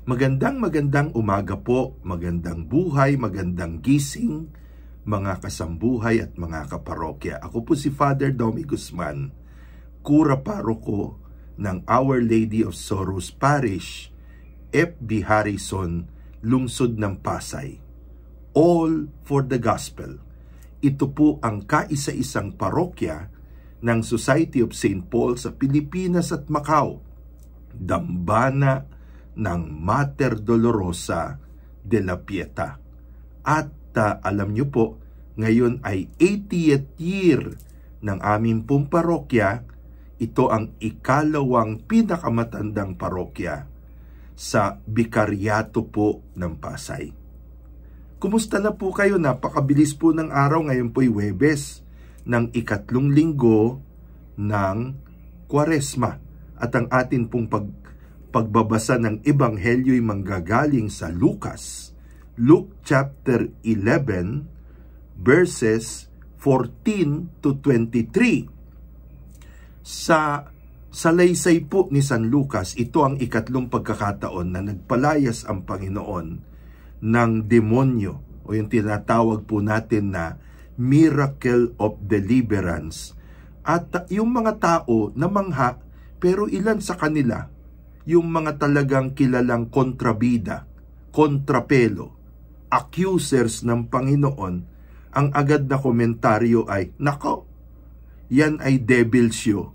Magandang umaga po, magandang buhay, magandang gising, mga kasambuhay at mga kaparokya. Ako po si Father Domi Guzman, Kura Paroko ng Our Lady of Sorrows Parish, FB Harrison, Lungsod ng Pasay. All for the Gospel. Ito po ang kaisa-isang parokya ng Society of St. Paul sa Pilipinas at Macau, dambana ng Mater Dolorosa de la Pieta. At alam nyo po, ngayon ay 80th year ng aming pong parokya. Ito ang ikalawang pinakamatandang parokya sa Bikaryato po ng Pasay. Kumusta na po kayo? Napakabilis po ng araw. Ngayon po'y Huwebes ng ikatlong linggo ng Kwaresma. At ang atin pong pagbabasa ng Ebanghelyo'y manggagaling sa Lucas. Luke chapter 11 verses 14 to 23. Sa salaysay po ni San Lucas, ito ang ikatlong pagkakataon na nagpalayas ang Panginoon ng demonyo o yung tinatawag po natin na miracle of deliverance. At yung mga tao namangha, pero ilan sa kanila, yung mga talagang kilalang kontrabida, kontrapelo, accusers ng Panginoon, ang agad na komentaryo ay, nako, yan ay devil show.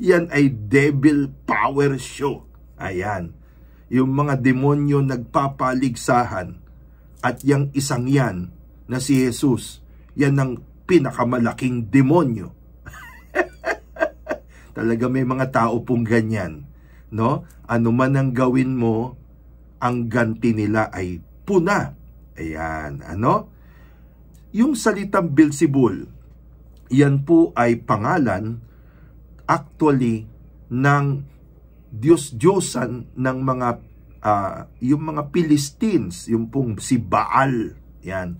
Yan ay devil power show. Ayan. Yung mga demonyo nagpapaligsahan at yung isang yan na si Jesus, yan ang pinakamalaking demonyo. Talaga may mga tao pong ganyan. No? Ano man ang gawin mo, ang ganti nila ay puna. Ayan, ano? Yung salitang Beelzebul, yan po ay pangalan actually ng Diyos-Diyosan ng mga yung mga Philistines, yung pong si Baal. Yan.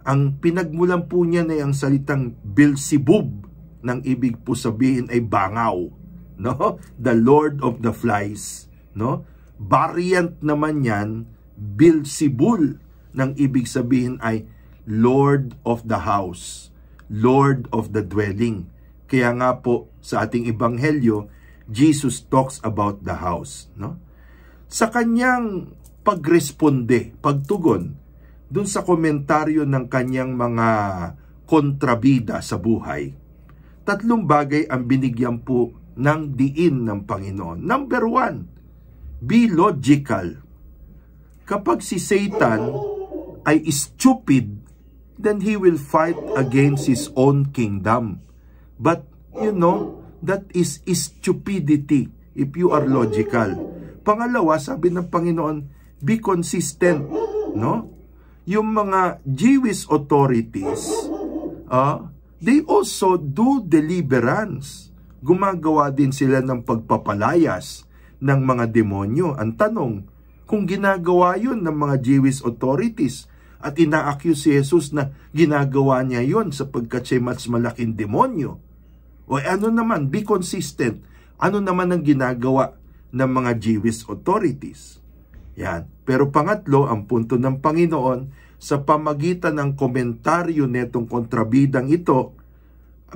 Ang pinagmulan po niya na yung salitang Beelzebub, nang ibig po sabihin ay bangaw. No? The Lord of the Flies, no? Variant naman yan, Beelzebul, nang ibig sabihin ay Lord of the House, Lord of the Dwelling. Kaya nga po sa ating ebanghelyo, Jesus talks about the house, no? Sa kanyang pagresponde, pagtugon dun sa komentaryo ng kanyang mga kontrabida sa buhay, tatlong bagay ang binigyan po ng diin ng Panginoon. Number 1, be logical. Kapag si Satan ay stupid, then he will fight against his own kingdom. But, you know, that is stupidity if you are logical. Pangalawa, sabi ng Panginoon, be consistent. No? Yung mga Jewish authorities, they also do deliverance. Gumagawa din sila ng pagpapalayas ng mga demonyo. Ang tanong, kung ginagawa yun ng mga Jewish authorities at ina-accuse si Jesus na ginagawa niya yun sapagkat siya mas malaking demonyo, o ano naman, be consistent. Ano naman ang ginagawa ng mga Jewish authorities? Yan. Pero pangatlo, ang punto ng Panginoon, sa pamagitan ng komentaryo netong kontrabidang ito,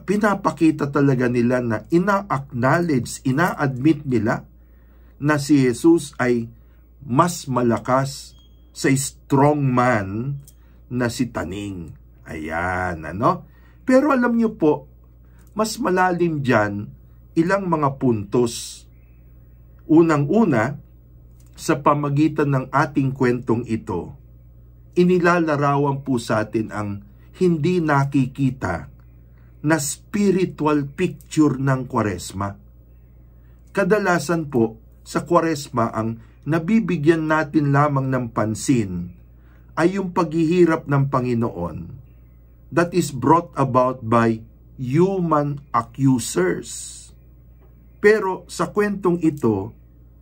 pinapakita talaga nila na ina-acknowledge, ina-admit nila na si Jesus ay mas malakas sa strong man na si Taning. Ayan, ano? Pero alam niyo po, mas malalim dyan ilang mga puntos. Unang-una, sa pamagitan ng ating kwentong ito, inilalarawan po sa atin ang hindi nakikita na spiritual picture ng Kwaresma. Kadalasan po, sa Kwaresma, ang nabibigyan natin lamang ng pansin ay yung paghihirap ng Panginoon that is brought about by human accusers. Pero sa kwentong ito,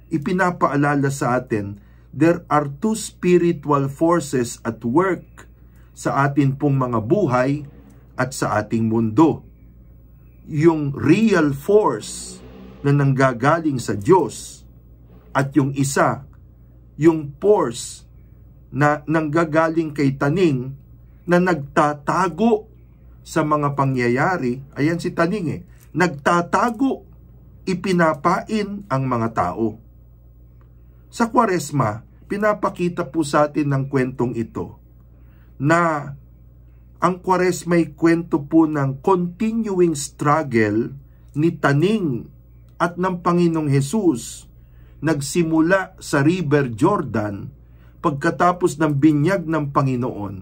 ipinapaalala sa atin, there are two spiritual forces at work sa atin pong mga buhay at sa ating mundo. yung real force na nanggagaling sa Diyos, at yung isa, yung force na nanggagaling kay Taning na nagtatago sa mga pangyayari. Ayan si Taning nagtatago, ipinapain ang mga tao. Sa Kwaresma, pinapakita po sa atin ng kwentong ito na ang Kwaresma ay kwento po ng continuing struggle ni Taning at ng Panginoong Hesus. Nagsimula sa River Jordan pagkatapos ng binyag ng Panginoon.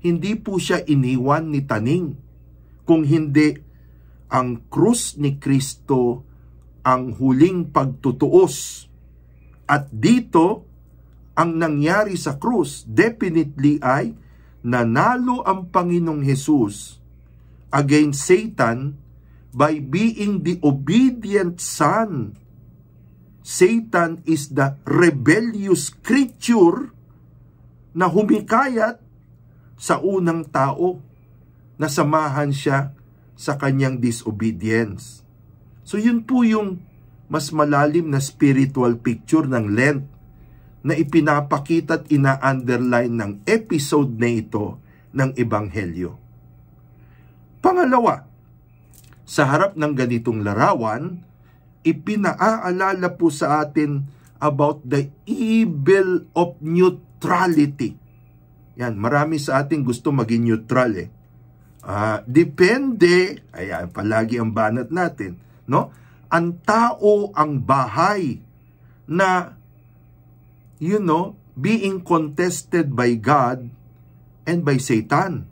Hindi po siya iniwan ni Taning, kung hindi ang krus ni Kristo ang huling pagtutuos. At dito, ang nangyari sa krus definitely ay nanalo ang Panginoong Hesus against Satan by being the obedient son. Satan is the rebellious creature na humikayat sa unang tao na samahan siya sa kanyang disobedience. So yun po yung mas malalim na spiritual picture ng Lent na ipinapakita at ina-underline ng episode na ito ng Ebanghelyo. Pangalawa, sa harap ng ganitong larawan, ipinaalala po sa atin about the evil of neutrality. Yan, marami sa atin gusto maging neutral depende, ayan, palagi ang banat natin, no? Ang tao ang bahay na, being contested by God and by Satan.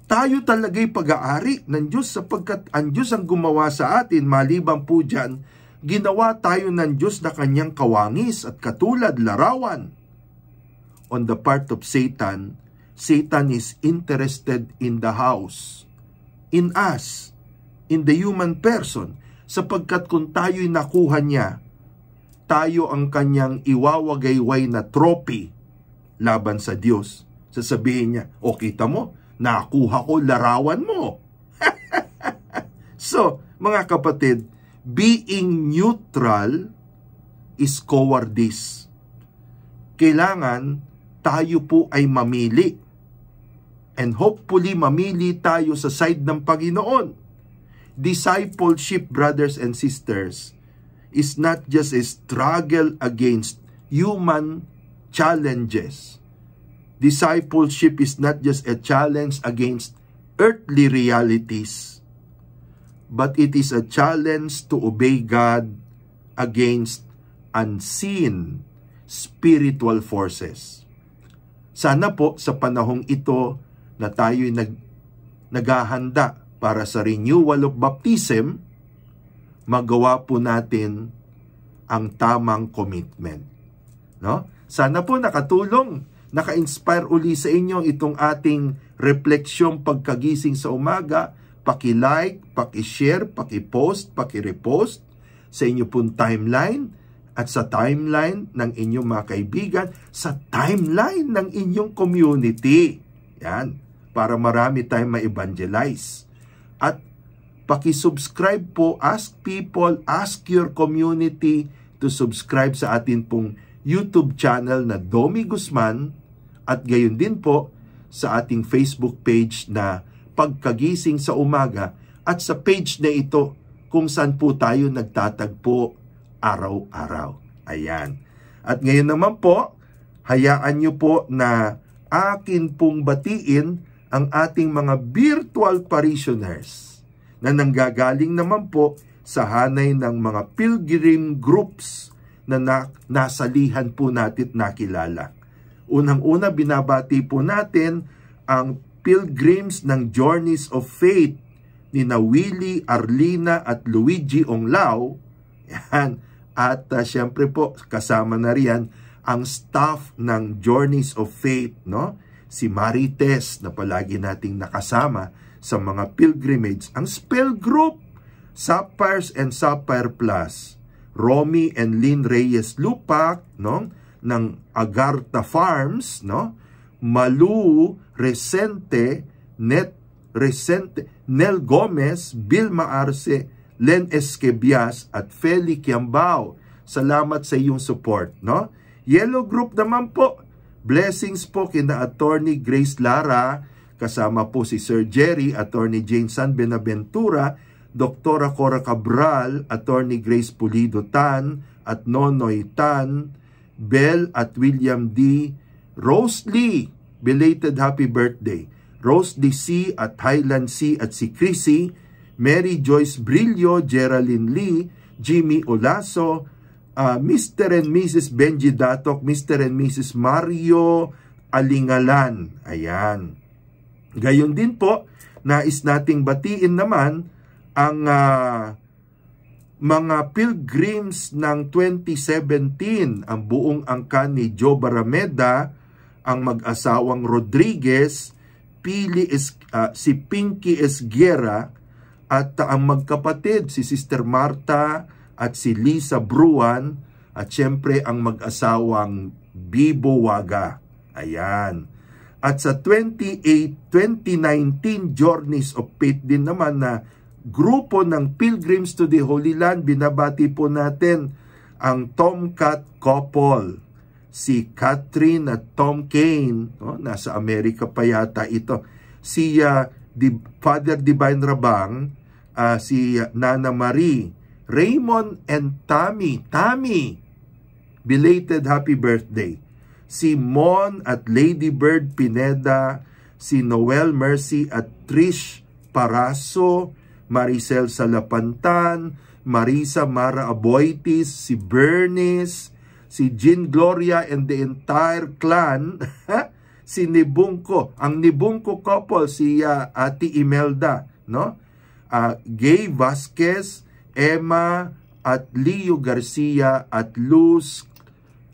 Tayo talaga'y pag-aari ng Diyos sapagkat ang Diyos ang gumawa sa atin. Maliban po dyan, ginawa tayo ng Diyos na kanyang kawangis at katulad larawan. On the part of Satan, Satan is interested in the house, in us, in the human person, sapagkat kung tayo'y nakuha niya, tayo ang kanyang iwawagayway na trophy laban sa Diyos. Sasabihin niya, o kita mo, nakuha ko larawan mo. So, mga kapatid, being neutral is cowardice. Kailangan tayo po ay mamili. And hopefully, mamili tayo sa side ng Panginoon. Discipleship, brothers and sisters, is not just a struggle against human challenges. Discipleship is not just a challenge against earthly realities, but it is a challenge to obey God against unseen spiritual forces. Sana po sa panahong ito na tayo'y naghahanda para sa renewal of baptism, magawa po natin ang tamang commitment. No? Sana po nakatulong, naka-inspire uli sa inyo itong ating refleksyong pagkagising sa umaga. Paki-like, paki-share, paki-post, paki-repost sa inyo pong timeline at sa timeline ng inyong mga kaibigan, sa timeline ng inyong community. Yan, para marami tayong ma-evangelize. At paki-subscribe po, ask people, ask your community to subscribe sa atin pong YouTube channel na Domi Guzman at gayon din po sa ating Facebook page na Pagkagising sa Umaga at sa page na ito kung saan po tayo nagtatagpo araw-araw. Ayan. At ngayon naman po, hayaan nyo po na akin pong batiin ang ating mga virtual parishioners na nanggagaling naman po sa hanay ng mga pilgrim groups na nasalihan po natin nakilala. Unang-una, binabati po natin ang pilgrims ng Journeys of Faith ni Willie, Arlina at Luigi Onglao. Yan. At syempre po, kasama na riyan ang staff ng Journeys of Faith, no? Si Marites na palagi nating nakasama sa mga pilgrimage. Ang spell group, Sapphires and Sapphire Plus. Romy and Lynn Reyes Lupac, no? Ng Agartha Farms, no? Malu Resente, Net Resente, Nel Gomez, Vilma Arce, Len Esquebias at Feli Kiambao. Salamat sa iyong support, no? Yellow Group naman po, blessings po kina Attorney Grace Lara, kasama po si Sir Jerry, Attorney Jane San Benaventura, Dr. Cora Cabral, Attorney Grace Pulido Tan, at Nonoy Tan, Bell at William D, Rose Lee, belated happy birthday, Rose D. C. at Highland C. at si Chrissy, Mary Joyce Brillo, Geraldine Lee, Jimmy Olaso, Mr. and Mrs. Benji Datok, Mr. and Mrs. Mario Alingalan. Ayan. Gayon din po, nais nating batiin naman ang mga pilgrims ng 2017, ang buong angkan ni Joe Barameda, ang mag-asawang Rodriguez, si Pinky Esguera, at ang magkapatid si Sister Marta at si Lisa Bruan, at syempre ang mag-asawang Bibo Waga. Ayan. At sa 2019 Journeys of Faith din naman na grupo ng Pilgrims to the Holy Land, binabati po natin ang Tomcat couple, si Catherine at Tom Kane, no? Nasa Amerika pa yata ito. Si Father Divine Rabang, si Nana Marie, Raymond and Tammy, belated happy birthday. Si Mon at Lady Bird Pineda, si Noel Mercy at Trish Paraso, Maricel Salapantan, Marisa Mara Aboitis, si Bernice, si Jean Gloria and the entire clan, si Nibungko, ang Nibungko couple, si Ate Imelda, no? Gay Vasquez, Emma at Leo Garcia at Luz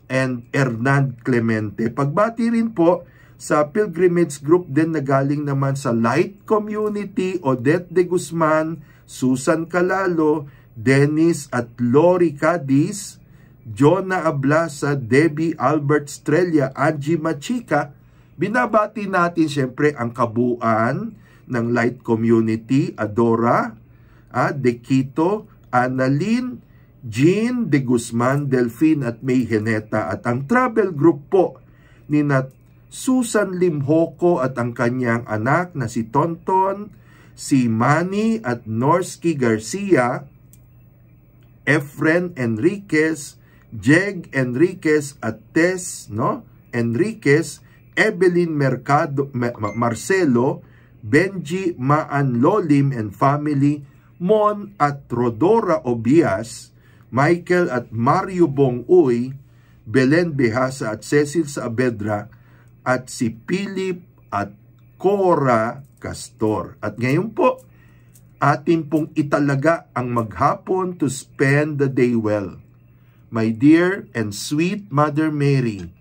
and Hernan Clemente. Pagbati rin po sa pilgrimage group din na galing naman sa Light Community, Odette de Guzman, Susan Calalo, Dennis at Lori Cadiz, Jonah Ablasa, Debbie Albert Estrella, Angie Machika. Binabati natin siyempre ang kabuuan ng Light Community, Adora, De Quito, Annalyn, Jean de Guzman, Delphine at May Heneta, at ang travel group po ni Susan Limhoko at ang kanyang anak na si Tonton, si Manny at Norsky Garcia, Efren Enriquez, Jeg Enriquez at Tess, no? Enriquez, Evelyn Mercado, Marcelo, Benji Maanlolim and family, Mon at Rodora Obias, Michael at Mario Bonguy, Belen Behasa at Cecil Saavedra, at si Philip at Cora Castor. At ngayon po, atin pong italaga ang maghapon to spend the day well. My dear and sweet Mother Mary,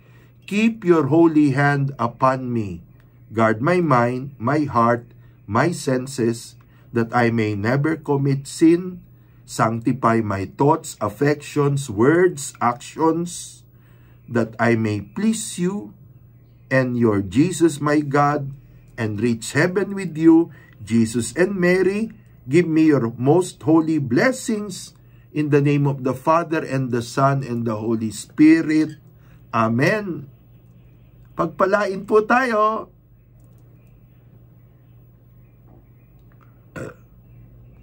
keep your holy hand upon me. Guard my mind, my heart, my senses, that I may never commit sin. Sanctify my thoughts, affections, words, actions, that I may please you and your Jesus, my God, and reach heaven with you. Jesus and Mary, give me your most holy blessings. In the name of the Father, and the Son, and the Holy Spirit. Amen. Pagpalain po tayo.